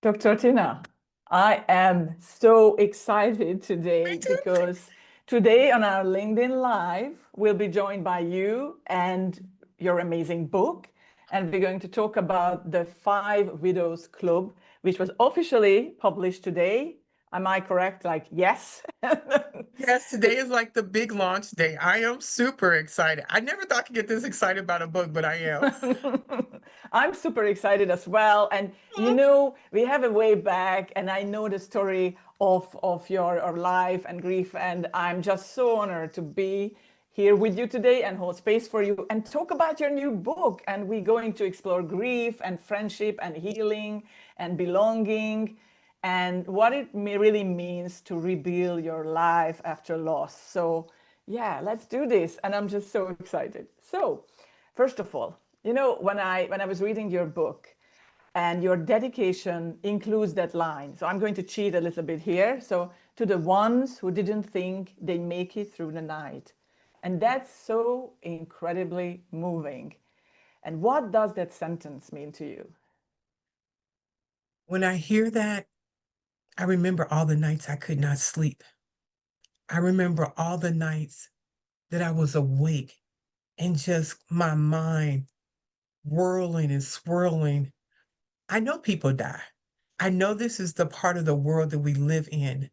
Dr. Tina, I am so excited Me today too. because today on our LinkedIn Live, we'll be joined by you and your amazing book. And we're going to talk about the Five Widows Club, which was officially published today. Am I correct? Like, yes. Yes, today is like the big launch day. I am super excited. I never thought I could get this excited about a book, but I am. I'm super excited as well. And we have a way back, and I know the story of your life and grief. And I'm just so honored to be here with you today and hold space for you and talk about your new book. And we're going to explore grief and friendship and healing and belonging and what it really means to rebuild your life after loss. So, yeah, let's do this. And I'm just so excited. So, first of all, when I was reading your book, and your dedication includes that line. So I'm going to cheat a little bit here. So to the ones who didn't think they make it through the night. And that's so incredibly moving. And what does that sentence mean to you? When I hear that, I remember all the nights I could not sleep. I remember all the nights that I was awake and just my mind whirling and swirling. I know people die. I know this is the part of the world that we live in,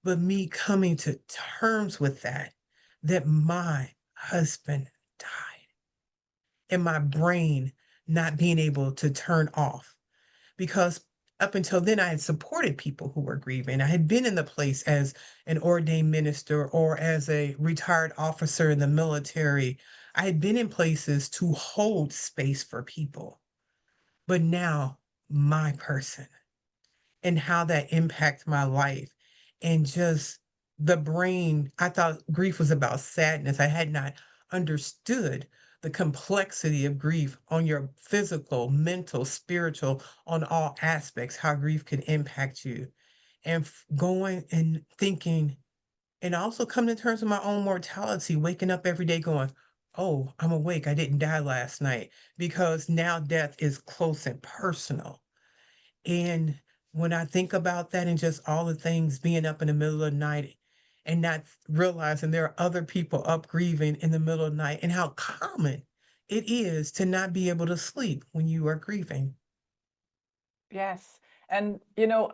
but me coming to terms with that my husband died and my brain not being able to turn off because up until then I had supported people who were grieving. I had been in the place as an ordained minister or as a retired officer in the military. I had been in places to hold space for people. But now my person and how that impacts my life and just the brain. I thought grief was about sadness. I had not understood the complexity of grief on your physical, mental, spiritual, on all aspects, how grief could impact you. And going and thinking, and also coming to terms with my own mortality, waking up every day going, oh, I'm awake. I didn't die last night because now death is close and personal. And when I think about that and just all the things being up in the middle of the night and not realizing there are other people up grieving in the middle of the night and how common it is to not be able to sleep when you are grieving. Yes. And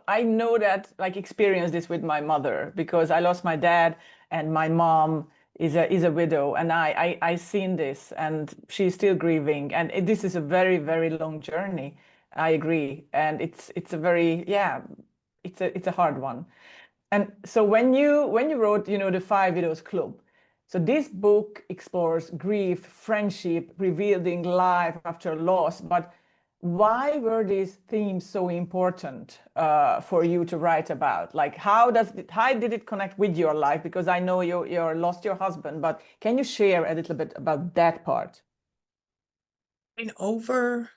I know that like experienced this with my mother because I lost my dad and my mom is a widow and I seen this and she's still grieving and this is a very, very long journey. I agree. And it's a very, yeah, it's a hard one. And so when you wrote, the Five Widows Club, so this book explores grief, friendship, rebuilding life after loss. But why were these themes so important for you to write about? Like, how did it connect with your life? Because I know you lost your husband, but can you share a little bit about that part? And over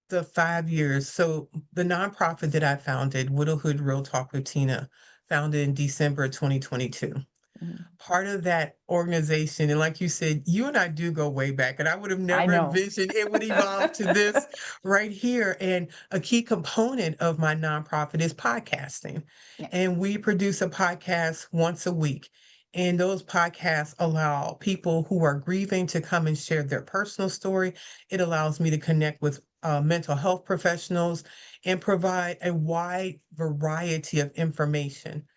the 5 years, so the nonprofit that I founded, Widowhood Real Talk with Tina, founded in December of 2022. Mhm. Part of that organization, and like you said, you and I do go way back, and I would have I never know. envisioned it would evolve to this right here. And a key component of my nonprofit is podcasting. Yes. And we produce a podcast once a week. And those podcasts allow people who are grieving to come and share their personal story. It allows me to connect with mental health professionals and provide a wide variety of information.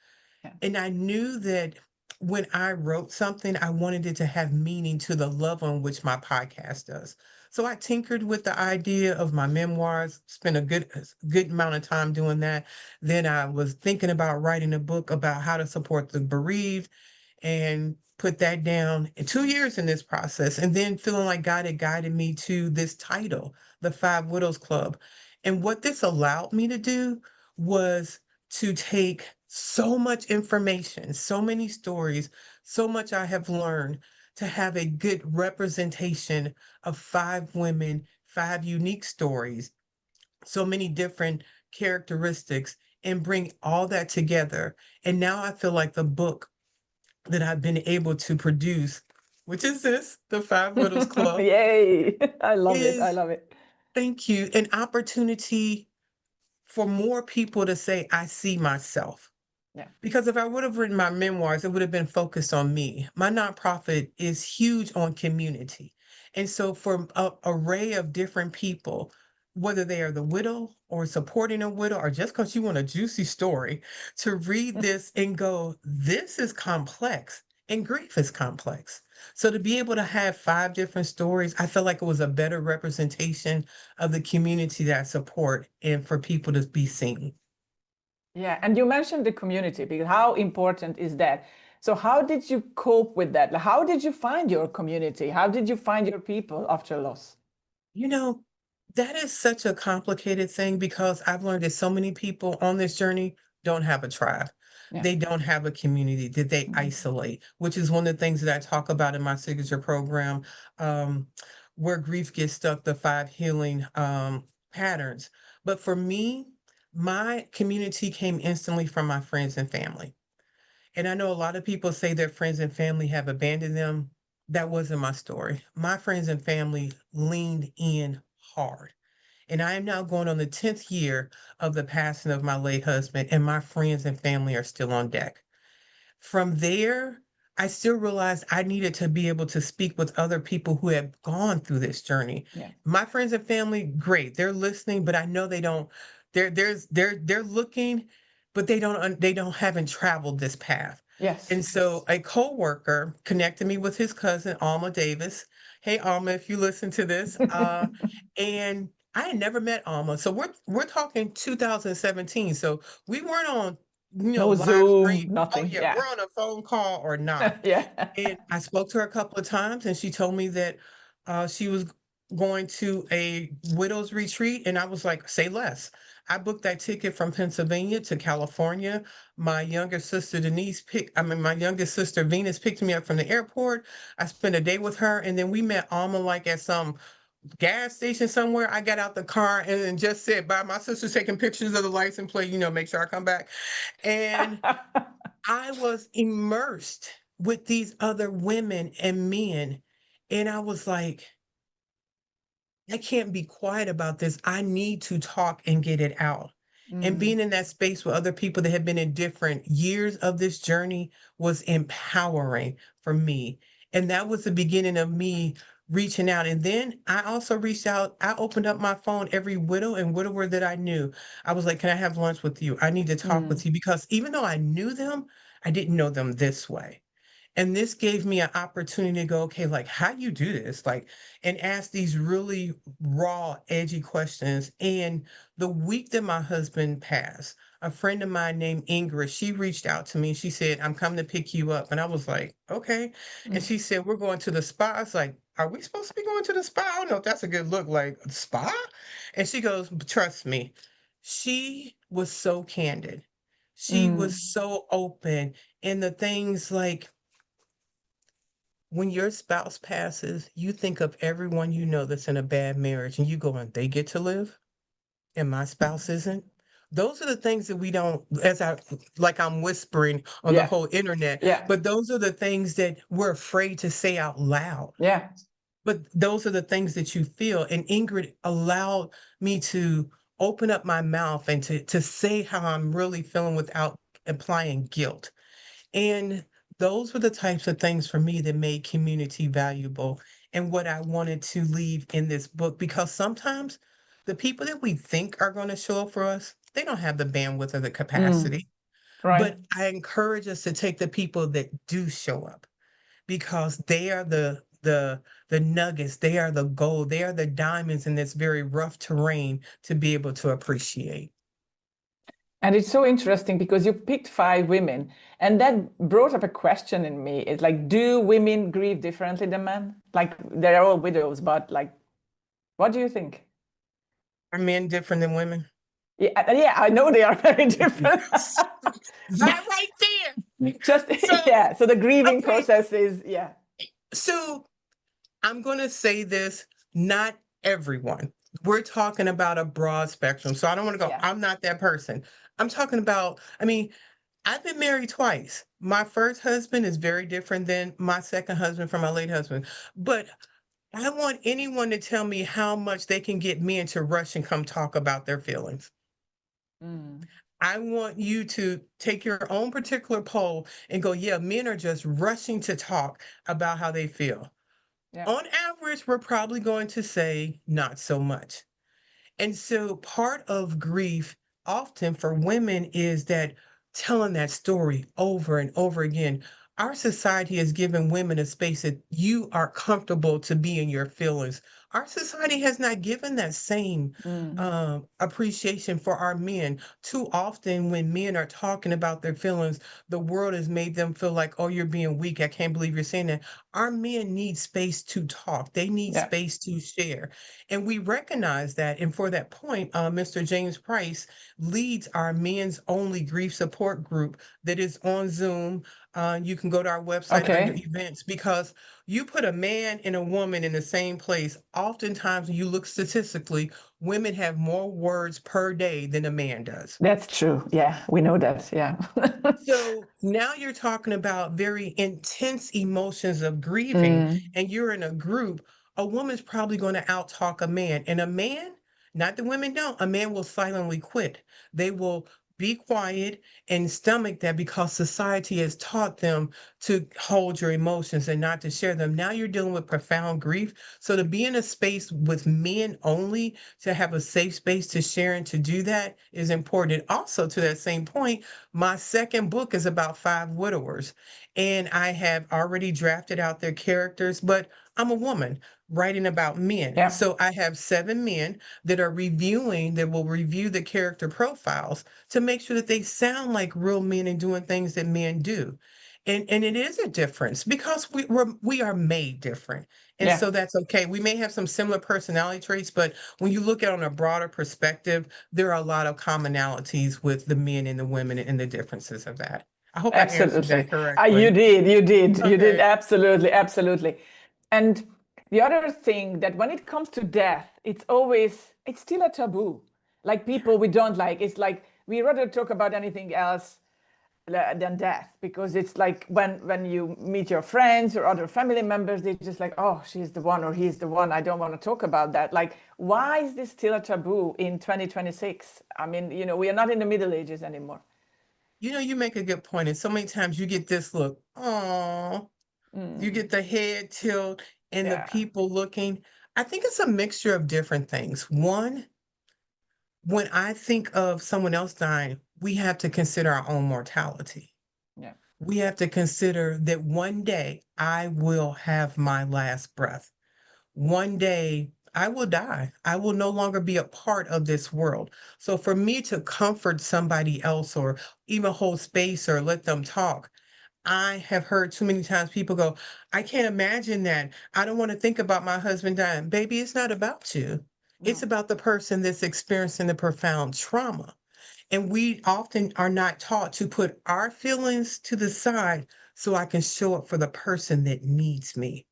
Yeah. And I knew that when I wrote something, I wanted it to have meaning to the level in which my podcast does. So I tinkered with the idea of my memoirs, spent a good amount of time doing that. Then I was thinking about writing a book about how to support the bereaved and put that down in 2 years in this process. And then feeling like God had guided me to this title, the Five Widows Club. And what this allowed me to do was to take so much information, so many stories, so much I have learned to have a good representation of five women, five unique stories, so many different characteristics, and bring all that together. And now I feel like the book that I've been able to produce, which is this, the Five Widows Club, Yay. I love it. I is, love it. thank you, an opportunity for more people to say, I see myself. Yeah. Because if I would have written my memoirs, it would have been focused on me. My nonprofit is huge on community. And so for a array of different people, whether they are the widow or supporting a widow, or just because you want a juicy story, to read this and go, this is complex and grief is complex. So to be able to have 5 different stories, I felt like it was a better representation of the community that I support and for people to be seen. Yeah, and you mentioned the community because how important is that? So how did you cope with that? Like, how did you find your community? How did you find your people after loss? You know, that is such a complicated thing because I've learned that so many people on this journey don't have a tribe. Yeah. They don't have a community that they isolate, which is one of the things that I talk about in my signature program, um, where grief gets stuck, the 5 healing patterns. But for me, my community came instantly from my friends and family. And I know a lot of people say their friends and family have abandoned them. That wasn't my story. My friends and family leaned in hard. And I am now going on the 10th year of the passing of my late husband, and my friends and family are still on deck. From there, I still realized I needed to be able to speak with other people who have gone through this journey. Yeah. My friends and family, great, they're listening, but I know they don't. They're looking, but they don't haven't traveled this path. Yes. And so a coworker connected me with his cousin Alma Davis. Hey Alma, if you listen to this, and I had never met Alma, so we're talking 2017. So we weren't on No live Zoom, stream. Oh, nothing. yeah, Yeah. we're on a phone call or not. Yeah. And I spoke to her a couple of times, and she told me that she was going to a widow's retreat, and I was like, "Say less." I booked that ticket from Pennsylvania to California. My younger sister my youngest sister Venus picked me up from the airport. I spent a day with her, and then we met Alma like at some gas station somewhere. I got out the car and then just said bye. My sister's taking pictures of the license plate, make sure I come back. And I was immersed with these other women and men, and I was like, I can't be quiet about this. I need to talk and get it out. And Mm, being in that space with other people that have been in different years of this journey was empowering for me. And that was the beginning of me reaching out. And then I also reached out, I opened up my phone, every widow and widower that I knew. I was like, can I have lunch with you? I need to talk mm, with you because even though I knew them, I didn't know them this way. And this gave me an opportunity to go, okay, like, how you do this? Like, and ask these really raw, edgy questions. And the week that my husband passed, a friend of mine named Ingrid, she reached out to me. She said, I'm coming to pick you up. And I was like, okay. And mm, she said, we're going to the spa. I was like, are we supposed to be going to the spa? I don't know if that's a good look, like spa. And she goes, trust me. She was so candid. She was mm, so open. And the things like, when your spouse passes, you think of everyone you know that's in a bad marriage and you going, they get to live and my spouse isn't. Those are the things that we don't, like I'm whispering on the yeah. whole internet, Yeah. but those are the things that we're afraid to say out loud. Yeah. But those are the things that you feel. And Ingrid allowed me to open up my mouth and to say how I'm really feeling without applying guilt. And those were the types of things for me that made community valuable and what I wanted to leave in this book because sometimes the people that we think are going to show up for us, they don't have the bandwidth or the Mm, capacity. right. But I encourage us to take the people that do show up because they are the nuggets, they are the gold, they are the diamonds in this very rough terrain to be able to appreciate. And it's so interesting because you picked 5 women, and that brought up a question in me. It's like, do women grieve differently than men? Like, they're all widows, but like, what do you think? Are men different than women? Yeah, yeah, I know they are very different. That right there. Just, So, yeah. So the grieving okay, process is, yeah. so I'm going to say this, not everyone. We're talking about a broad spectrum. So I don't want to go, Yeah. I'm not that person. I'm talking about, I mean, I've been married twice. My first husband is very different than my second husband from my late husband. But I want anyone to tell me how much they can get men to rush and come talk about their feelings. Mm. I want you to take your own particular poll and go, yeah, men are just rushing to talk about how they feel. Yeah. On average, we're probably going to say not so much. And so part of grief often for women is that telling that story over and over again. Our society has given women a space that you are comfortable to be in your feelings. Our society has not given that same Mm. appreciation for our men. Too often, when men are talking about their feelings, the world has made them feel like, oh, you're being weak. I can't believe you're saying that. Our men need space to talk, they need Yeah. space to share. And we recognize that. And for that point, Mr. James Price leads our men's only grief support group that is on Zoom. You can go to our website under Okay. events because you put a man and a woman in the same place. Oftentimes, when you look statistically, women have more words per day than a man does. That's true. Yeah, we know that. Yeah. So now you're talking about very intense emotions of grieving, Mm. and you're in a group. A woman's probably going to out talk a man, and a man, not that women don't, a man will silently quit. They will be quiet and stomach that because society has taught them to hold your emotions and not to share them. Now you're dealing with profound grief. So to be in a space with men only, to have a safe space to share and to do that is important. Also, to that same point, my second book is about five widowers, and I have already drafted out their characters, but I'm a woman writing about men. Yeah. So I have seven men that are reviewing, that will review the character profiles to make sure that they sound like real men and doing things that men do. And it is a difference because we are made different. And Yeah. so that's okay. We may have some similar personality traits, but when you look at it on a broader perspective, there are a lot of commonalities with the men and the women and the differences of that. I hope I answered Absolutely. that You correctly. did, you did Okay. absolutely, absolutely. And the other thing that when it comes to death, it's still a taboo. Like people we don't like, it's like we rather talk about anything else than death because it's like when you meet your friends or other family members, they're just like, oh, she's the one or he's the one. I don't want to talk about that. Like, why is this still a taboo in 2026? I mean, we are not in the Middle Ages anymore. You know, you make a good point, and so many times you get this look, oh, you Mm, get the head tilt and the yeah. people looking. I think it's a mixture of different things. One, when I think of someone else dying, we have to consider our own mortality. Yeah. We have to consider that one day I will have my last breath. One day I will die. I will no longer be a part of this world. So for me to comfort somebody else or even hold space or let them talk, I have heard too many times people go, I can't imagine that. I don't want to think about my husband dying. Baby, it's not about you. It's No. about the person that's experiencing the profound trauma. And we often are not taught to put our feelings to the side so I can show up for the person that needs me.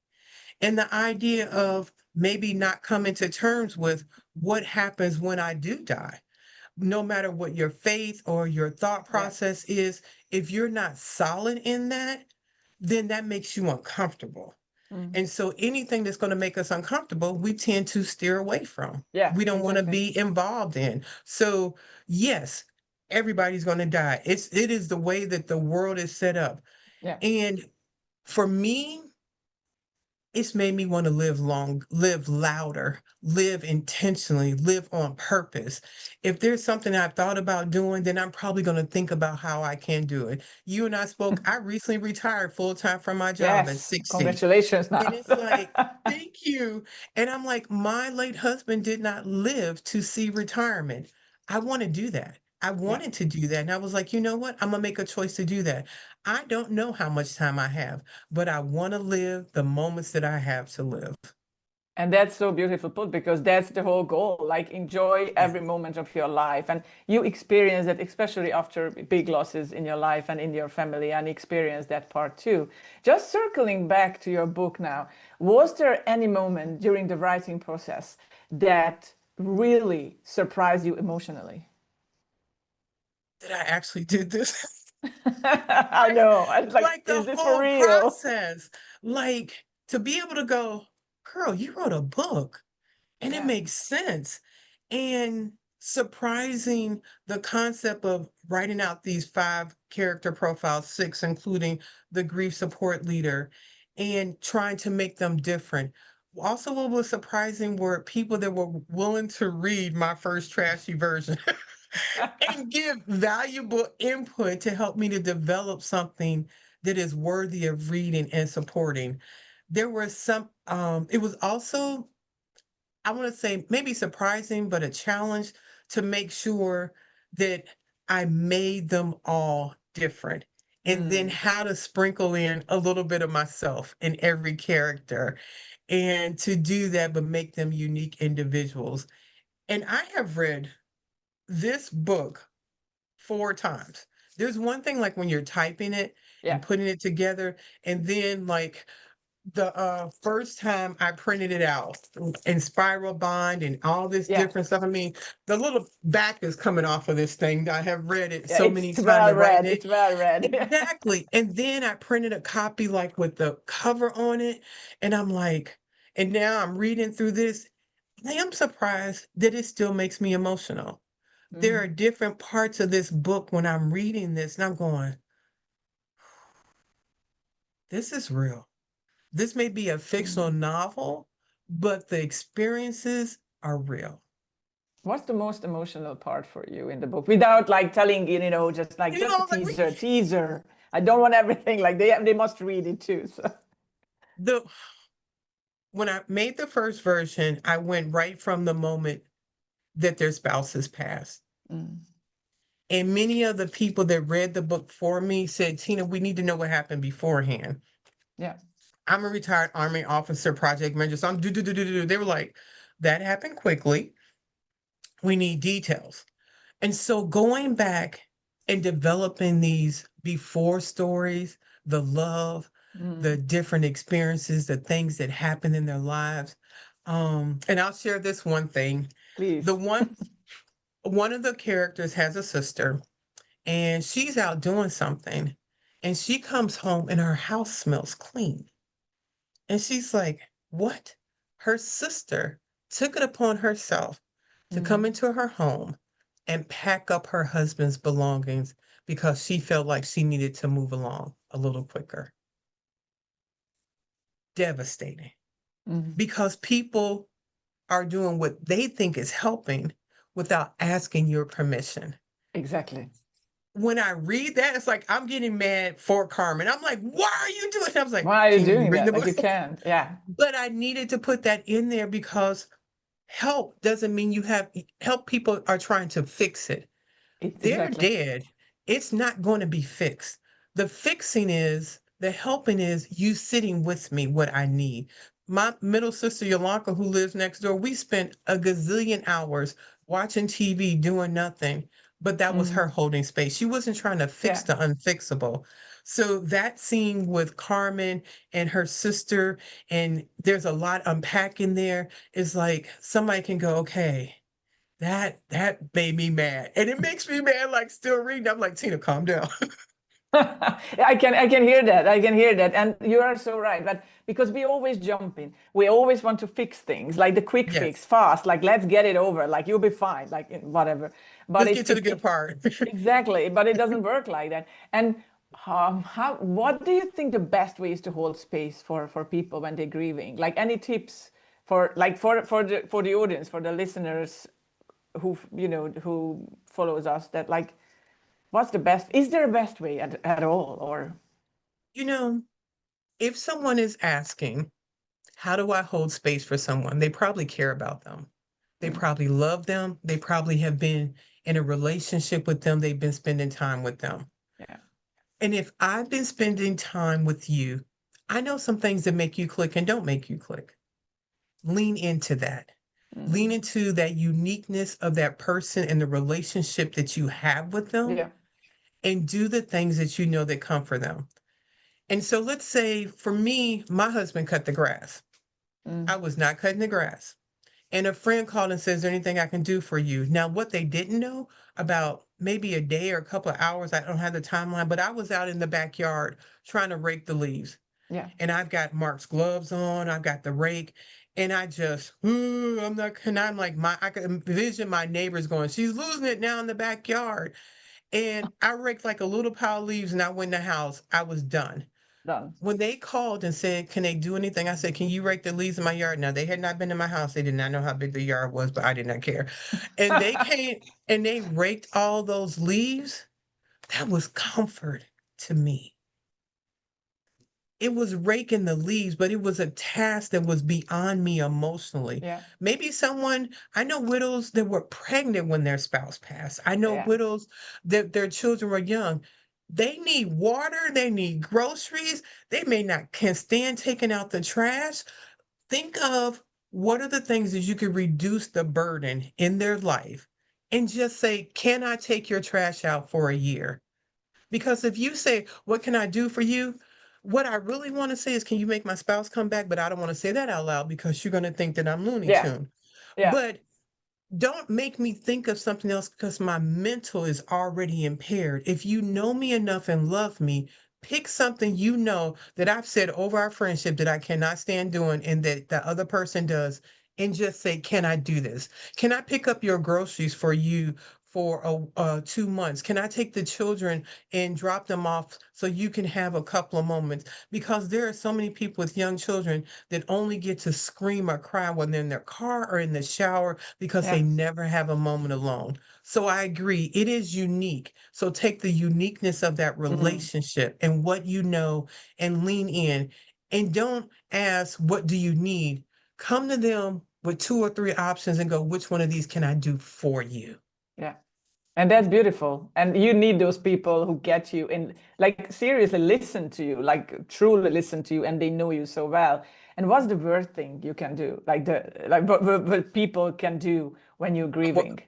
And the idea of maybe not coming to terms with what happens when I do die. No matter what your faith or your thought process Yes. is, if you're not solid in that, then that makes you uncomfortable. Mm. And so anything that's going to make us uncomfortable, we tend to steer away from. Yeah, We don't want to exactly. be involved in. So, yes, everybody's going to die. It is the way that the world is set up. Yeah. And for me, it's made me want to live long, live louder, live intentionally, live on purpose. If there's something I've thought about doing, then I'm probably going to think about how I can do it. You and I spoke, I recently retired full time from my job at Yes. 60. Congratulations And now. it's like, thank you. And I'm like, my late husband did not live to see retirement. I want to do that. I Yeah. wanted to do that. And I was like, you know what? I'm going to make a choice to do that. I don't know how much time I have, but I want to live the moments that I have to live. And that's so beautiful put because that's the whole goal. Like enjoy Yeah. every moment of your life. And you experience that, especially after big losses in your life and in your family, and experience that part too. Just circling back to your book now, was there any moment during the writing process that really surprised you emotionally? That I actually did this. I like, know. I was like, like the is this for whole real? process. Like to be able to go, girl, you wrote a book and it Yeah. makes sense. And surprising the concept of writing out these 5 character profiles, 6, including the grief support leader, and trying to make them different. Also, what was surprising were people that were willing to read my first trashy version and give valuable input to help me to develop something that is worthy of reading and supporting. There was some, it was also, I want to say, maybe surprising, but a challenge to make sure that I made them all different. And then Mm, how to sprinkle in a little bit of myself in every character. And to do that, but make them unique individuals. And I have read this book 4 times. There's one thing like when you're typing it yeah. and putting it together, and then like the first time I printed it out in spiral bind and all this Yeah. different stuff. I mean, the little back is coming off of this thing. I have read it Yeah. so many It's times well and writing read. it. It's well read. Exactly. And then I printed a copy like with the cover on it. And I'm like, and now I'm reading through this. I am surprised that it still makes me emotional. There are Mm, different parts of this book when I'm reading this, and I'm going, this is real. This may be a fictional mm. novel, but the experiences are real. What's the most emotional part for you in the book? Without like telling, just like You just a know, like teaser, teaser. I don't want everything like they must read it too. So. the when I made the first version, I went right from the moment that their spouses passed. Mm, And many of the people that read the book for me said, Tina, we need to know what happened beforehand. yeah. I'm a retired Army officer, project manager. So I'm do do do do do. They were like, that happened quickly. We need details. And so going back and developing these before stories, the love, the Mm, different experiences, the things that happen in their lives. And I'll share this one thing. The please. one of the characters has a sister and she's out doing something and she comes home and her house smells clean. And she's like, what? Her sister took it upon herself to come Mm, into her home and pack up her husband's belongings because she felt like she needed to move along a little quicker. Devastating mm, because people are doing what they think is helping without asking your permission. exactly. When I read that, it's like I'm getting mad for Carmen. I'm like, why are you doing it? I was like, Why are you Tina, you doing read that? the Like book? you can't. Yeah. But I needed to put that in there because help doesn't mean you have help. People are trying to fix it. It's They're exactly. dead. It's not going to be fixed. The fixing is, the helping is you sitting with me what I need. My middle sister Yolanda, who lives next door, we spent a gazillion hours watching TV doing nothing, but that was her Mm, holding space. She wasn't trying to fix yeah. the unfixable. So that scene with Carmen and her sister, and there's a lot unpacking there, is like somebody can go, okay, that made me mad, and it makes me mad, like, still reading. I'm like, "Tina, calm down." I can hear that. I can hear that. And you are so right. But because we always jump in, we always want to fix things like the quick fix, Yes, fast, like let's get it over, like you'll be fine, like whatever. But let's get to the good part. exactly, but it doesn't work like that. And what do you think the best way is to hold space for people when they're grieving? Like any tips for like for the audience, for the listeners who follows us that like what's the best? Is there a best way at all? Or You know, if someone is asking, "How do I hold space for someone?" They probably care about them. They mm, probably love them. They probably have been in a relationship with them. They've been spending time with them. yeah. And if I've been spending time with you, I know some things that make you click and don't make you click. Lean into that. Lean Mm, into that uniqueness of that person and the relationship that you have with them, yeah. and do the things that you know that come for them. And so let's say for me, my husband cut the grass. I Mm, was not cutting the grass. And a friend called and says, "Is there anything I can do for you?" Now, what they didn't know about maybe a day or a couple of hours, I don't have the timeline, but I was out in the backyard trying to rake the leaves. yeah. And I've got Mark's gloves on, I've got the rake. And I just, "Ooh, I'm not," and I'm like, I could envision my neighbors going, "She's losing it now in the backyard." And I raked like a little pile of leaves and I went in the house. I was done. Done. When they called and said, "Can they do anything?" I said, "Can you rake the leaves in my yard?" Now, they had not been in my house. They did not know how big the yard was, but I did not care. And they came and they raked all those leaves. That was comfort to me. It was raking the leaves, but it was a task that was beyond me emotionally. Yeah. Maybe someone, I know widows that were pregnant when their spouse passed. I know Yeah. widows that their children were young. They need water, they need groceries. They may not can stand taking out the trash. Think of what are the things that you could reduce the burden in their life and just say, "Can I take your trash out for a year?" Because if you say, "What can I do for you?" What I really want to say is, "Can you make my spouse come back?" But I don't want to say that out loud because you're going to think that I'm Looney Yeah. Tune. Yeah. But don't make me think of something else because my mental is already impaired. If you know me enough and love me, pick something you know that I've said over our friendship that I cannot stand doing and that the other person does, and just say, "Can I do this? Can I pick up your groceries for you for 2 months? Can I take the children and drop them off so you can have a couple of moments?" Because there are so many people with young children that only get to scream or cry when they're in their car or in the shower because they Yeah. never have a moment alone. So I agree, it is unique. So take the uniqueness of that Mm. relationship and what you know and lean in. And don't ask, "What do you need?" Come to them with two or three options and go, "Which one of these can I do for you?" Yeah. And that's beautiful. And you need those people who get you in, like seriously listen to you, like truly listen to you, and they know you so well. And what's the worst thing you can do? Like what people can do when you're The, wor- grieving?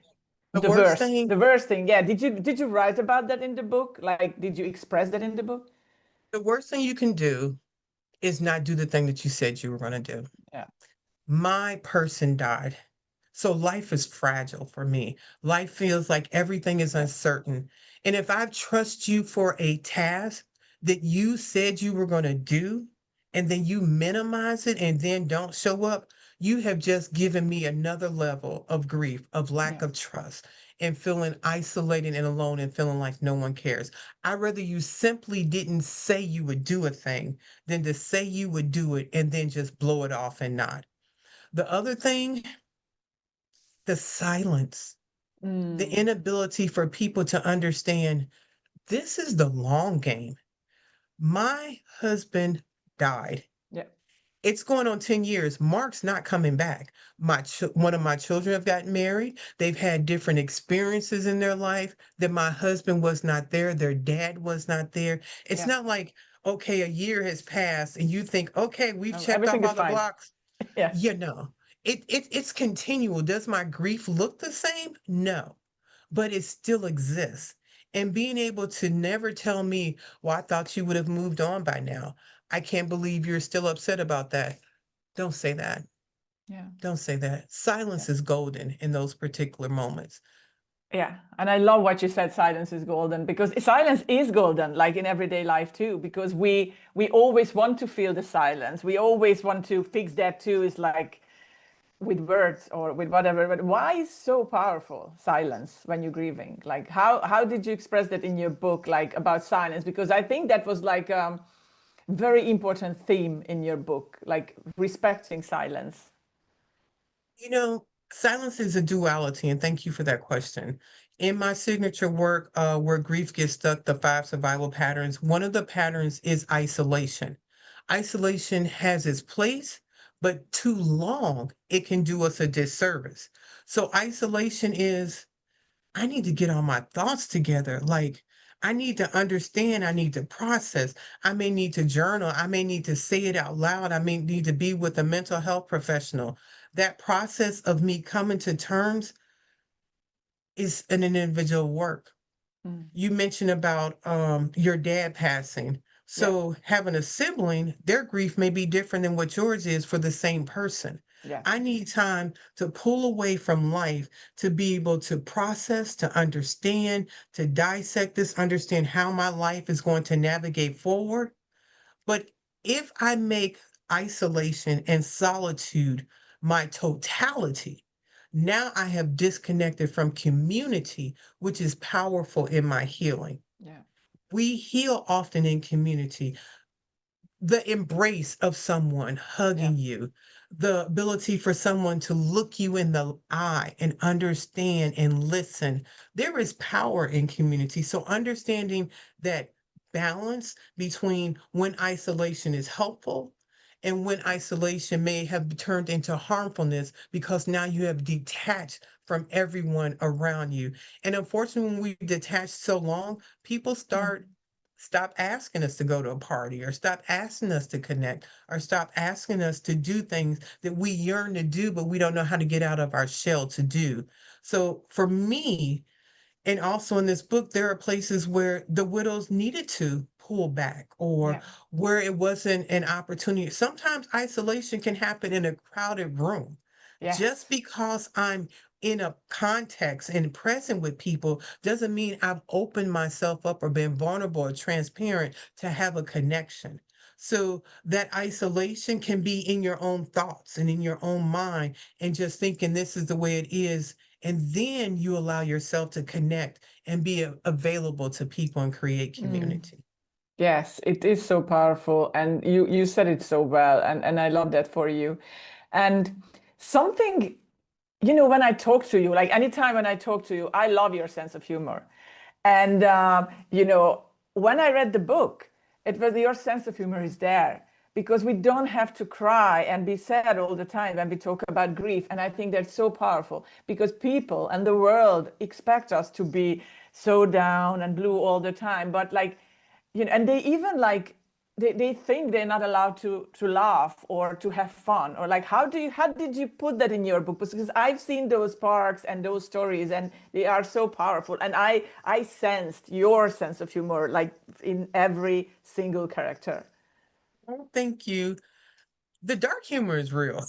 the worst thing, The worst thing. Yeah. Did you write about that in the book? Like, did you express that in the book? the worst thing you can do is not do the thing that you said you were going to do. Yeah. My person died. So life is fragile for me. Life feels like everything is Yeah. uncertain. And if I trust you for a task that you said you were going to do, and then you minimize it and then don't show up, you have just given me another level of grief, of lack Yeah. of trust, and feeling isolated and alone and feeling like no one cares. I'd rather you simply didn't say you would do a thing than to say you would do it and then just blow it off and not. The other thing, the silence, the Mm. inability for people to understand this is the long game. My husband died. Yeah. It's going on 10 years. Mark's not coming back. One of my children have gotten married. They've had different experiences in their life that my husband was not there. Their dad was not there. It's Yeah. not like, okay, a year has passed and you think, okay, we've checked off Everything is all the fine. blocks. Yeah. You know, it's continual. Does my grief look the same? No, but it still exists. And being able to never tell me, "Well, I thought you would have moved on by now. I can't believe you're still upset about that." Don't say that. Yeah. Don't say that. Yeah. Silence is golden in those particular moments. Yeah, and I love what you said, silence is golden, because silence is golden, like in everyday life too, because we always want to feel the silence. We always want to fix that too, is like with words or with whatever. But why is so powerful silence when you're grieving? Like how did you express that in your book, like about silence? Because I think that was like very important theme in your book, like respecting silence. You know, silence is a duality, and thank you for that question. In my signature work, where grief gets stuck, the five survival patterns, one of the patterns is isolation. Isolation has its place, but too long, it can do us a disservice. So isolation is, I need to get all my thoughts together. Like, I need to understand, I need to process. I may need to journal. I may need to say it out loud. I may need to be with a mental health professional. That process of me coming to terms is an individual work. Mm. You mentioned about your dad passing. Yeah, So having a sibling, their grief may be different than what yours is for the same person. yeah, I need time to pull away from life to be able to process, to understand, to dissect this, understand how my life is going to navigate forward. But if I make isolation and solitude my totality. Now I have disconnected from community, which is powerful in my healing. Yeah. We heal often in community. The embrace of someone Yeah. hugging you, the ability for someone to look you in the eye and understand and listen. There is power in community. So understanding that balance between when isolation is helpful and when isolation may have turned into harmfulness because now you have detached from everyone around you. And unfortunately, when we detach so long, people stop asking us to go to a party or stop asking us to connect or stop asking us to do things that we yearn to do, but we don't know how to get out of our shell to do. So for me, and also in this book, there are places where the widows needed to pull back or Yeah. where it wasn't an opportunity. Sometimes isolation can happen in a crowded room. Just Yes. because I'm in a context and present with people doesn't mean I've opened myself up or been vulnerable or transparent to have a connection. So that isolation can be in your own thoughts and in your own mind and just thinking this is the way it is, and then you allow yourself to connect and be available to people and create Mm. community. Yes, it is so powerful, and you said it so well, and I love that for you. And something, when I talk to you, like anytime when I talk to you, I love your sense of humor. And when I read the book, it was your sense of humor is there because we don't have to cry and be sad all the time when we talk about grief. And I think that's so powerful because people and the world expect us to be so down and blue all the time. But like, and they even like they think they're not allowed to laugh or to have fun or like how did you put that in your book? Because I've seen those parks and those stories and they are so powerful, and I sensed your sense of humor like in every single character. Oh, thank you. The dark humor is real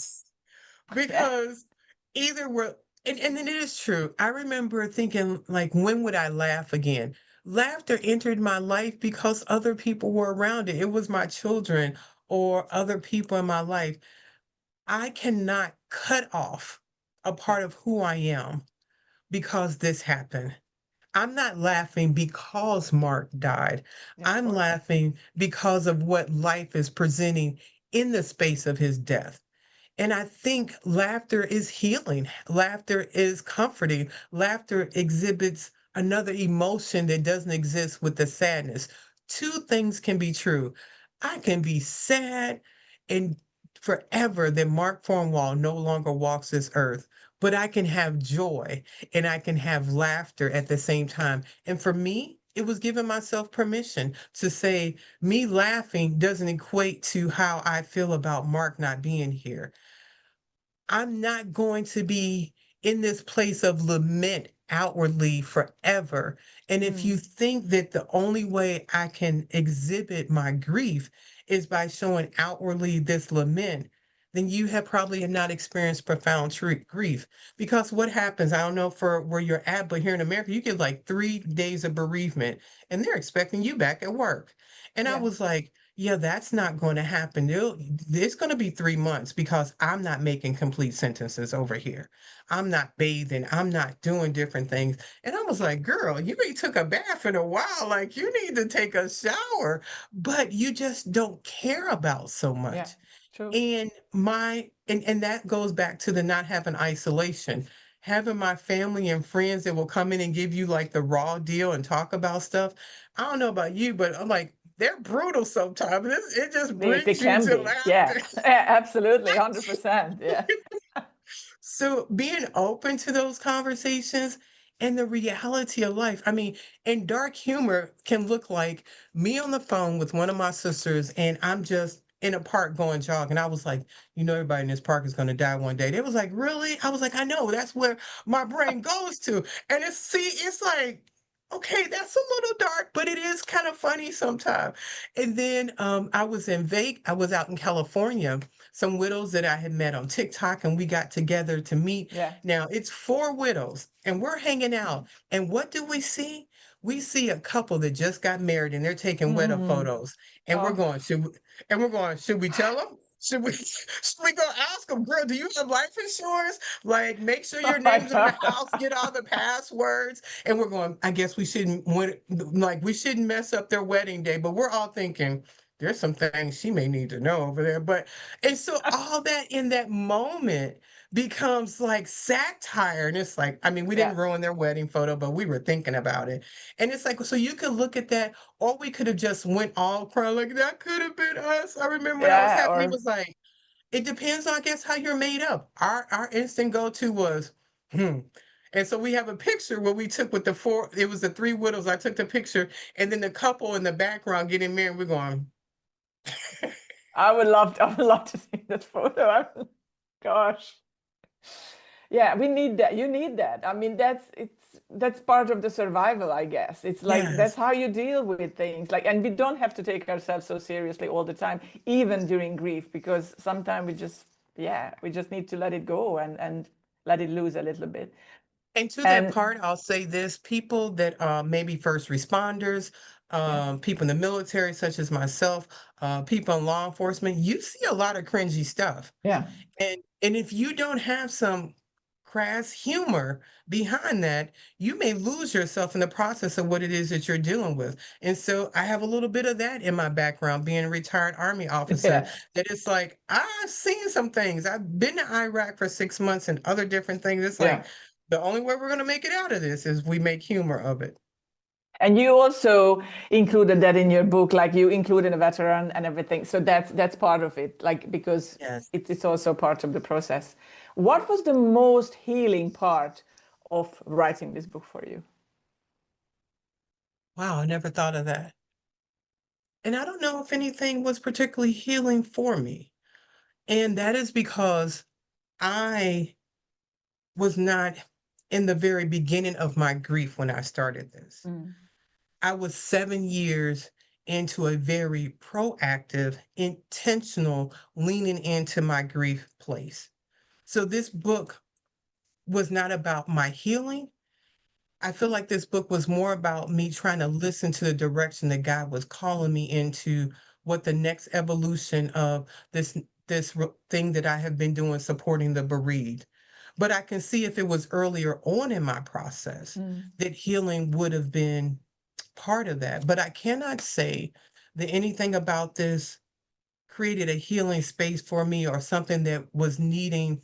Yeah. because either we're, and it is true. I remember thinking, like, when would I laugh again? Laughter entered my life because other people were around it. It was my children or other people in my life. I cannot cut off a Yeah. part of who I am because this happened. I'm not laughing because Mark died. Yeah, of I'm course. laughing because of what life is presenting in the space of his death. And I think laughter is healing. Laughter is comforting. Laughter exhibits another emotion that doesn't exist with the sadness. Two things can be true. I can be sad and forever that Mark Cornwall no longer walks this earth, but I can have joy and I can have laughter at the same time. And for me, it was giving myself permission to say, me laughing doesn't equate to how I feel about Mark not being here. I'm not going to be in this place of lament outwardly forever. And if Mm. you think that the only way I can exhibit my grief is by showing outwardly this lament, then you have probably not experienced profound grief. Because what happens, I don't know for where you're at, but here in America, you get like 3 days of bereavement and they're expecting you back at work. And I Yeah. was like, yeah, that's not going to happen. It's going to be 3 months because I'm not making complete sentences over here. I'm not bathing. I'm not doing different things. And I was like, girl, you ain't took a bath in a while. Like, you need to take a shower, but you just don't care about so Yeah. much. True. And that goes back to the not having isolation. Having my family and friends that will come in and give you like the raw deal and talk about stuff. I don't know about you, but I'm like, they're brutal sometimes. It just They brings you can to be. Yeah. laughter. Yeah, absolutely. 100%. Yeah. So being open to those conversations and the reality of life. I mean, and dark humor can look like me on the phone with one of my sisters, and I'm just in a park going jogging. I was like, everybody in this park is going to die one day. They was like, really? I was like, I know. That's where my brain goes to. And it's like, okay, that's a little dark, but it is kind of funny sometimes. And then I was in Vegas. I was out in California, some widows that I had met on TikTok, and we got together to meet. Yeah. Now it's 4 widows, and we're hanging out. And what do we see? We see a couple that just got married, and they're taking wedding Mm. photos. And we're Oh, going, should we tell them? Should we go ask them, girl, do you have life insurance? Like, make sure Oh your my name's on the God. house, get all the passwords. And we're going, I guess we shouldn't like we shouldn't mess up their wedding day, but we're all thinking there's some things she may need to know over there. But and so all that in that moment becomes like satire. And it's like, I mean, we Yeah. didn't ruin their wedding photo, but we were thinking about it. And it's like, so you could look at that, or we could have just went all crying, like that could have been us. I remember when I was Yeah. happening, it Or was like, it depends on, I guess, how you're made up. Our instant go-to was, hmm. And so we have a picture where we took with the four, it was the three widows. I took the picture, and then the couple in the background getting married. We're going, I would love to see that photo. Gosh. Yeah, we need that. You need that. I mean, that's part of the survival, I guess. It's like that's yes. how you deal with things. Like, and we don't have to take ourselves so seriously all the time, even during grief, because sometimes we just need to let it go and let it loose a little bit. And to that And part, I'll say this, people that maybe first responders, yes, people in the military, such as myself, people in law enforcement, you see a lot of cringy stuff. yeah, And if you don't have some crass humor behind that, you may lose yourself in the process of what it is that you're dealing with. And so I have a little bit of that in my background, being a retired Army officer, yeah. that it's like, I've seen some things. I've been to Iraq for 6 months and other different things. It's Yeah. like, the only way we're going to make it out of this is we make humor of it. And you also included that in your book, like you included a veteran and everything. So that's part of it, like because Yes. it's also part of the process. What was the most healing part of writing this book for you? Wow, I never thought of that. And I don't know if anything was particularly healing for me. And that is because I was not in the very beginning of my grief when I started this. Mm. I was 7 years into a very proactive, intentional leaning into my grief place. So this book was not about my healing. I feel like this book was more about me trying to listen to the direction that God was calling me into, what the next evolution of thing that I have been doing, supporting the bereaved. But I can see if it was earlier on in my process, Mm. that healing would have been part of that. But I cannot say that anything about this created a healing space for me, or something that was needing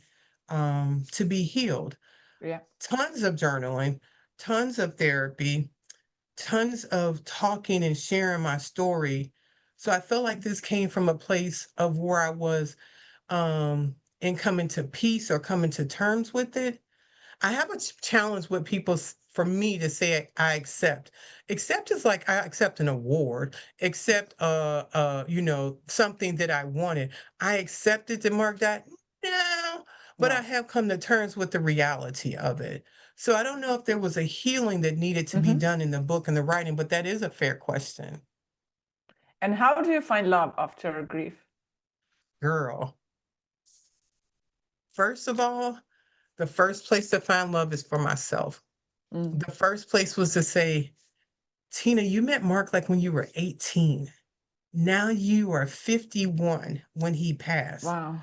to be healed. Yeah. Tons of journaling, tons of therapy, tons of talking and sharing my story. So I feel like this came from a place of where I was in coming to peace or coming to terms with it. I have a challenge with people, for me to say I accept. Accept is like I accept an award, accept something that I wanted. I accepted to mark that. No, but I No. have come to terms with the reality of it. So I don't know if there was a healing that needed to be Hmm. done in the book and the writing, but that is a fair question. And how do you find love after grief? Girl, first of all, the first place to find love is for myself. Mm. The first place was to say, Tina, you met Mark like when you were 18. Now you are 51 when he passed. Wow.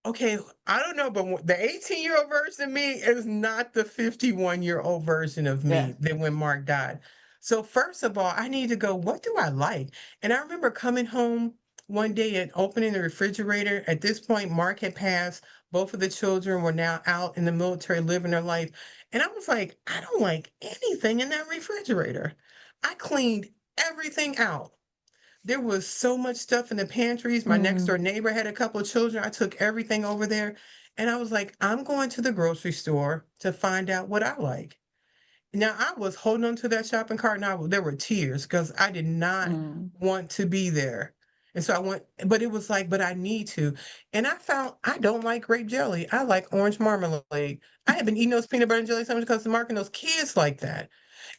Okay, I don't know, but the 18-year-old version of me is not the 51-year-old version of Yeah. me than when Mark died. So first of all, I need to go, what do I like? And I remember coming home one day and opening the refrigerator. At this point, Mark had passed. Both of the children were now out in the military living their life. And I was like, I don't like anything in that refrigerator. I cleaned everything out. There was so much stuff in the pantries. My next door Mm. neighbor had a couple of children. I took everything over there, and I was like, I'm going to the grocery store to find out what I like. Now I was holding on to that shopping cart, and there were tears because I did not Mm. want to be there. And so I went, but it was like, but I need to. And I found I don't like grape jelly. I like orange marmalade. I have been eating those peanut butter and jelly sandwiches because Mark and those kids like that.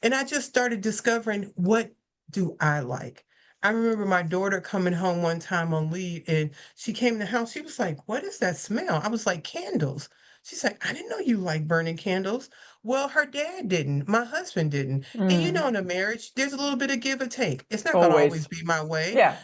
And I just started discovering, what do I like? I remember my daughter coming home one time on leave, and she came in the house. She was like, "What is that smell?" I was like, "Candles." She's like, "I didn't know you like burning candles." Well, her dad didn't. My husband didn't. And Mm. in a marriage, there's a little bit of give and take. It's not going to always Always. be my way. Yeah.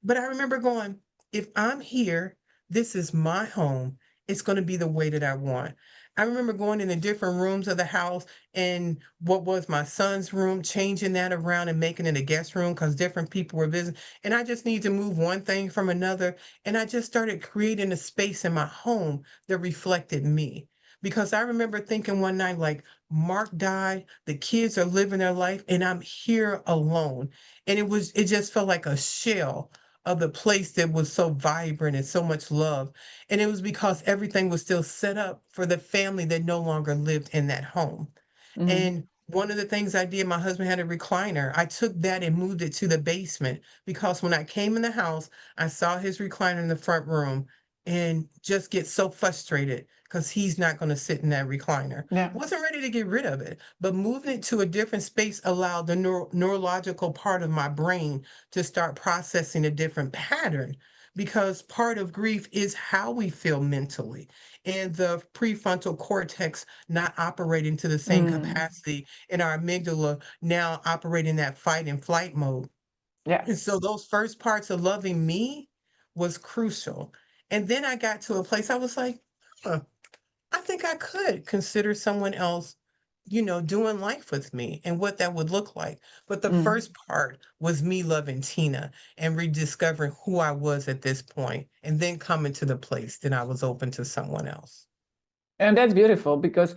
But I remember going, if I'm here, this is my home. It's going to be the way that I want. I remember going in the different rooms of the house and what was my son's room, changing that around and making it a guest room because different people were visiting. And I just need to move one thing from another. And I just started creating a space in my home that reflected me. Because I remember thinking one night, like, Mark died, the kids are living their life, and I'm here alone. And it just felt like a shell of the place that was so vibrant and so much love. And it was because everything was still set up for the family that no longer lived in that home. Hmm. And one of the things I did, my husband had a recliner. I took that and moved it to the basement because when I came in the house, I saw his recliner in the front room and just get so frustrated because he's not going to sit in that recliner. Yeah. Wasn't ready to get rid of it, but moving it to a different space allowed the neurological part of my brain to start processing a different pattern because part of grief is how we feel mentally. And the prefrontal cortex not operating to the same Mm. capacity in our amygdala now operating that fight and flight mode. Yeah. And so those first parts of loving me was crucial. And then I got to a place I was like, huh, I think I could consider someone else, doing life with me and what that would look like. But the Mm. first part was me loving Tina and rediscovering who I was at this point, and then coming to the place that I was open to someone else. And that's beautiful because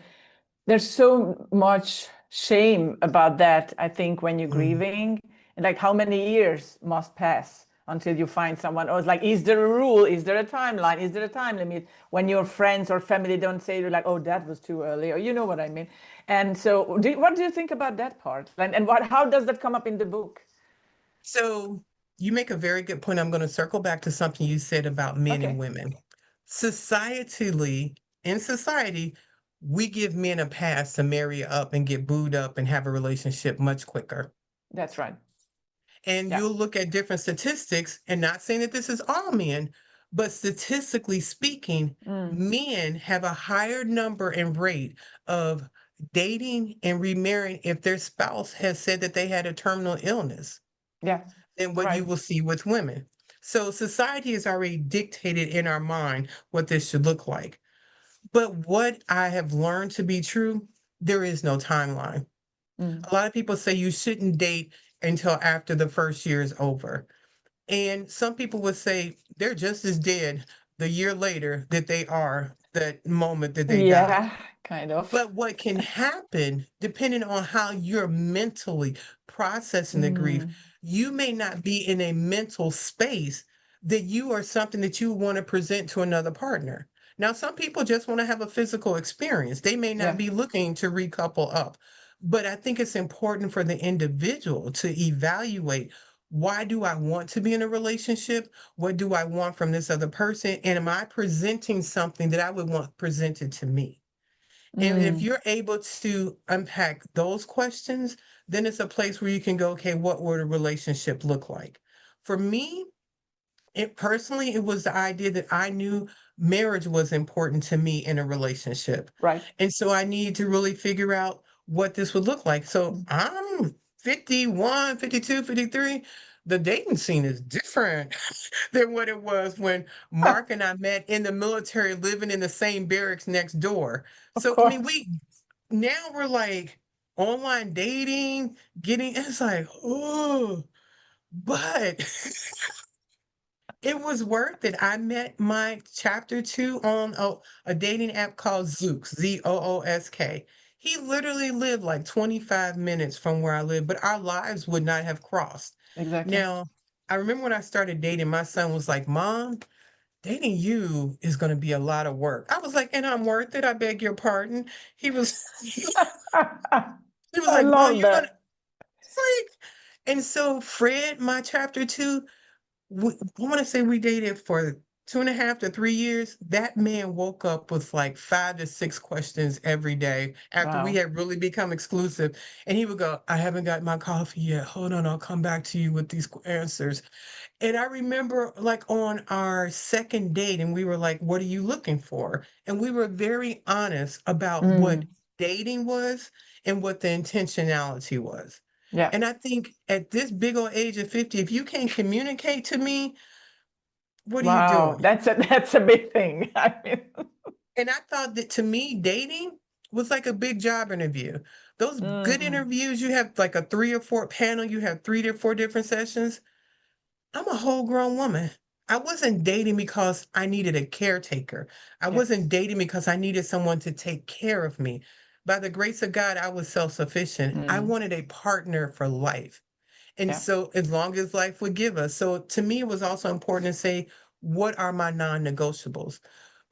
there's so much shame about that, I think, when you're Mm. grieving. And like, how many years must pass until you find someone else? Like, is there a rule? Is there a timeline? Is there a time limit when your friends or family don't say to like, oh, that was too early, or you know what I mean? And so, what do you think about that part? And how does that come up in the book? So you make a very good point. I'm going to circle back to something you said about men and Okay, women. Societally, in society, we give men a pass to marry up and get booed up and have a relationship much quicker. that's right. And Yeah. you'll look at different statistics, and not saying that this is all men, but statistically speaking, Mm. men have a higher number and rate of dating and remarrying if their spouse has said that they had a terminal illness Yeah. than what you Right. will see with women. So society has already dictated in our mind what this should look like. But what I have learned to be true, there is no timeline. Mm. A lot of people say you shouldn't date until after the first year is over. And some people would say they're just as dead the year later that they are that moment that they die. Yeah, kind of. But what can happen, depending on how you're mentally processing the grief, Mm. you may not be in a mental space that you are something that you want to present to another partner. Now, some people just want to have a physical experience. They may not Yeah. be looking to recouple up. But I think it's important for the individual to evaluate, why do I want to be in a relationship? What do I want from this other person? And am I presenting something that I would want presented to me? And if Mm. you're able to unpack those questions, then it's a place where you can go, okay, what would a relationship look like? For me, it personally, it was the idea that I knew marriage was important to me in a relationship. Right. And so I needed to really figure out what this would look like. So Mm. I'm 51, 52, 53. The dating scene is different than what it was when Ah, Mark and I met in the military, living in the same barracks next door. of So, I mean, course. now we're like online dating, it's like, oh, but it was worth it. I met my chapter two on a dating app called Zooks, Zoosk. He literally lived like 25 minutes from where I live, but our lives would not have crossed. Exactly. Now, I remember when I started dating, my son was like, Mom, dating you is going to be a lot of work. I was like, and I'm worth it. I beg your pardon. He was, he was I like, Mom, love you're going to, that. it's like, and so Fred, my chapter two, I want to say we dated for 2.5 to 3 years. That man woke up with like 5 to 6 questions every day after we Wow. had really become exclusive. And he would go, I haven't got my coffee yet. Hold on, I'll come back to you with these answers. And I remember like on our second date, and we were like, what are you looking for? And we were very honest about what Mm. dating was and what the intentionality was. Yeah. And I think at this big old age of 50, if you can't communicate to me What are you Wow, doing? that's a big thing. I mean, And I thought that to me, dating was like a big job interview. Those good mm, interviews, you have like a 3 or 4 panel, you have 3 to 4 different sessions. I'm a whole grown woman. I wasn't dating because I needed a caretaker. I wasn't yes. dating because I needed someone to take care of me. By the grace of God, I was self-sufficient. I Mm, wanted a partner for life. And yeah, so as long as life would give us. So to me, it was also important to say, what are my non-negotiables?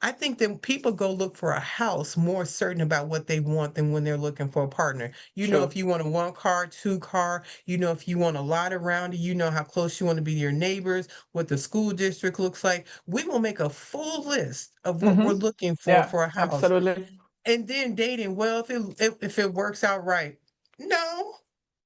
I think that people go look for a house more certain about what they want than when they're looking for a partner. You know, if true. you want a 1 car, 2 car, you know, if you want a lot around you, you know how close you want to be to your neighbors, what the school district looks like. We will make a full list of what we're Hmm. looking Yeah, for a house. absolutely. And then dating, well, if it works out right. No,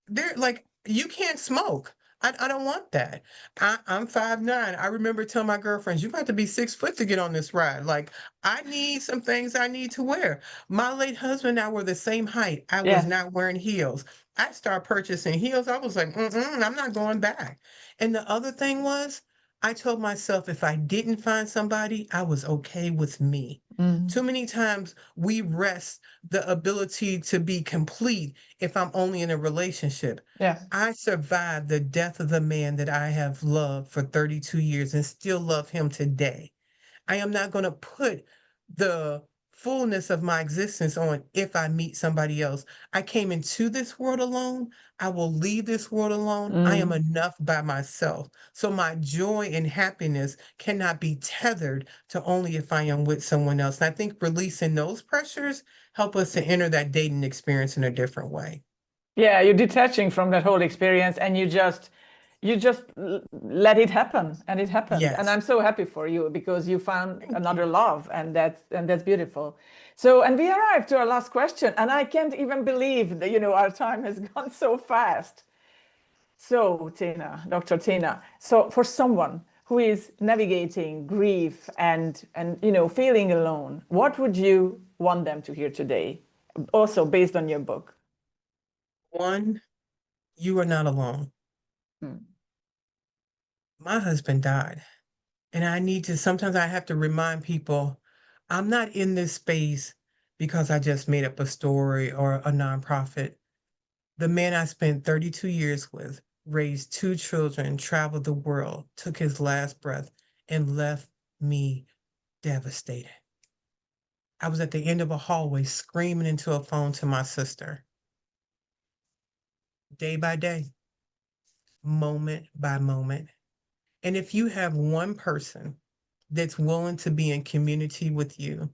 they're like, you can't smoke. I don't want that. I'm 5'9". I remember telling my girlfriends, you got to be 6 foot to get on this ride. Like, I need some things I need to wear. My late husband and I were the same height. I was Yes. not wearing heels. I started purchasing heels. I was like, I'm not going back. And the other thing was, I told myself if I didn't find somebody, I was okay with me. Too Mm, many times we rest the ability to be complete if I'm only in a relationship. yeah. I survived the death of the man that I have loved for 32 years and still love him today. I am not going to put the fullness of my existence on if I meet somebody else. I came into this world alone. I will leave this world alone. I am Mm. enough by myself. So my joy and happiness cannot be tethered to only if I am with someone else. And I think releasing those pressures help us to enter that dating experience in a different way. Yeah, you're detaching from that whole experience and you just let it happen and it happened. And Yes. I'm so happy for you because you found Thank you. another love and that's beautiful. So, and we arrived to our last question and I can't even believe that, our time has gone so fast. So, Tina, Dr. Tina, so for someone who is navigating grief and feeling alone, what would you want them to hear today? Also based on your book. One, you are not alone. Hmm. My husband died. And I need to, sometimes I have to remind people, I'm not in this space because I just made up a story or a nonprofit. The man I spent 32 years with raised 2 children, traveled the world, took his last breath, and left me devastated. I was at the end of a hallway screaming into a phone to my sister, day by day, moment by moment. And if you have one person that's willing to be in community with you,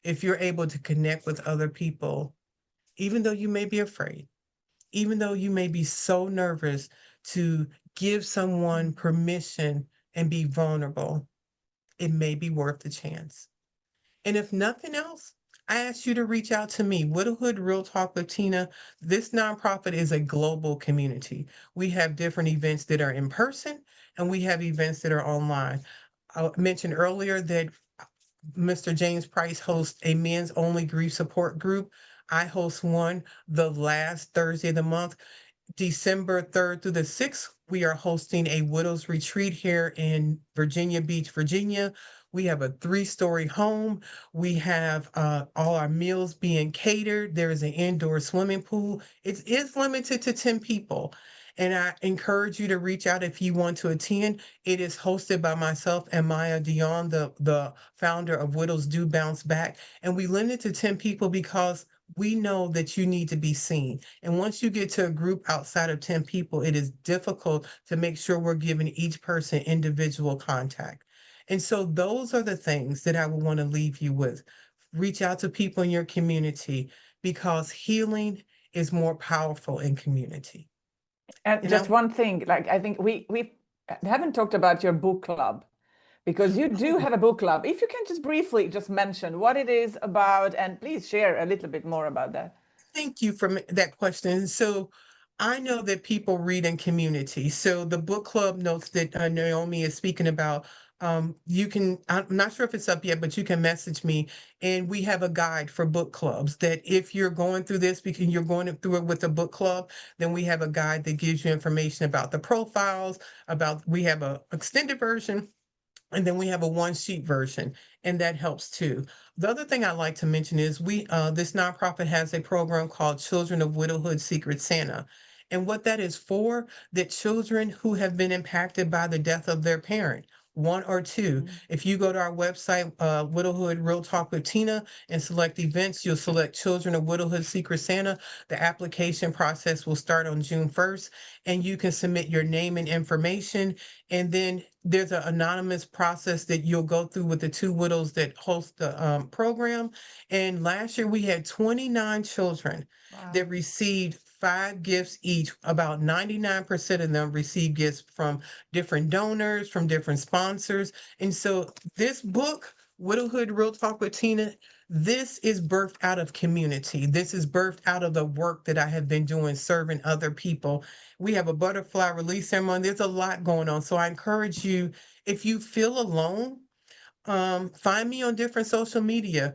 if you're able to connect with other people, even though you may be afraid, even though you may be so nervous to give someone permission and be vulnerable, it may be worth the chance. And if nothing else, I ask you to reach out to me, Widowhood Real Talk with Tina. This nonprofit is a global community. We have different events that are in person and we have events that are online. I mentioned earlier that Mr. James Price hosts a men's only grief support group. I host one the last Thursday of the month. December 3rd through the 6th, we are hosting a widows retreat here in Virginia Beach, Virginia. We have a 3-story home. We have all our meals being catered. There is an indoor swimming pool. It is limited to 10 people. And I encourage you to reach out if you want to attend. It is hosted by myself and Maya Dion, the founder of Widows Do Bounce Back. And we limit it to 10 people because we know that you need to be seen. And once you get to a group outside of 10 people, it is difficult to make sure we're giving each person individual contact. And so those are the things that I would want to leave you with. Reach out to people in your community because healing is more powerful in community. And And I, just one thing, like I think we haven't talked about your book club because you do oh, have a book club. If you can just briefly just mention what it is about and please share a little bit more about that. thank you for that question. So I know that people read in community. So the book club notes that Naomi is speaking about, you can, I'm not sure if it's up yet, but you can message me. And we have a guide for book clubs that if you're going through this because you're going through it with a book club, then we have a guide that gives you information about the profiles, about, we have a extended version And then we have a one sheet version, and that helps too. The other thing I'd like to mention is this nonprofit has a program called Children of Widowhood Secret Santa. And what that is for, that children who have been impacted by the death of their parent, one or two. If you go to our website, Widowhood Real Talk with Tina, and select events, you'll select Children of Widowhood Secret Santa. The application process will start on June 1st, and you can submit your name and information. And then there's an anonymous process that you'll go through with the two widows that host the program. And last year we had 29 children that Wow. received 5 gifts each. About 99% of them received gifts from different donors, from different sponsors. And so this book, Widowhood Real Talk with Tina, this is birthed out of community. This is birthed out of the work that I have been doing serving other people. We have a butterfly release ceremony. There's a lot going on. So I encourage you, if you feel alone, find me on different social media.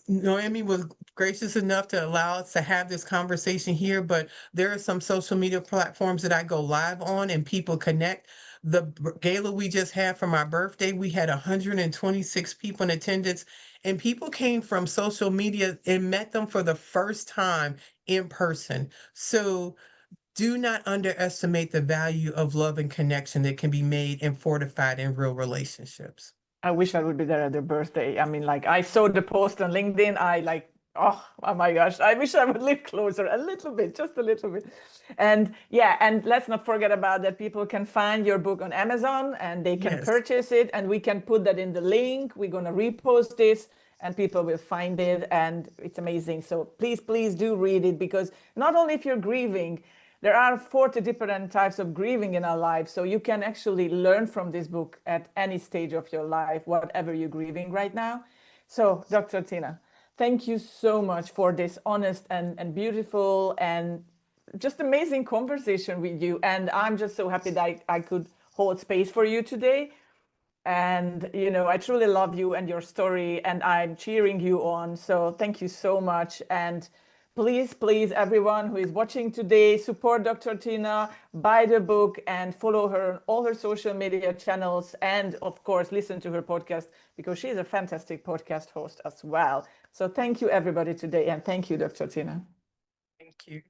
Noemi was gracious enough to allow us to have this conversation here, but there are some social media platforms that I go live on and people connect. The gala we just had for my birthday, we had 126 people in attendance, and people came from social media and met them for the first time in person. So do not underestimate the value of love and connection that can be made and fortified in real relationships. I wish I would be there at their birthday. I mean, like I saw the post on LinkedIn. I like, oh my gosh, I wish I would live closer a little bit, just a little bit. And yeah, and let's not forget about that. People can find your book on Amazon and they can Yes. purchase it, and we can put that in the link. We're going to repost this and people will find it, and it's amazing. So please do read it, because not only if you're grieving, there are 40 different types of grieving in our lives. So you can actually learn from this book at any stage of your life, whatever you're grieving right now. So, Dr. Tina, thank you so much for this honest and beautiful and just amazing conversation with you. And I'm just so happy that I could hold space for you today. And, you know, I truly love you and your story, and I'm cheering you on. So thank you so much. And please, everyone who is watching today, support Dr. Tina, buy the book, and follow her on all her social media channels. And of course, listen to her podcast, because she's a fantastic podcast host as well. So thank you, everybody, today. And thank you, Dr. Tina. Thank you.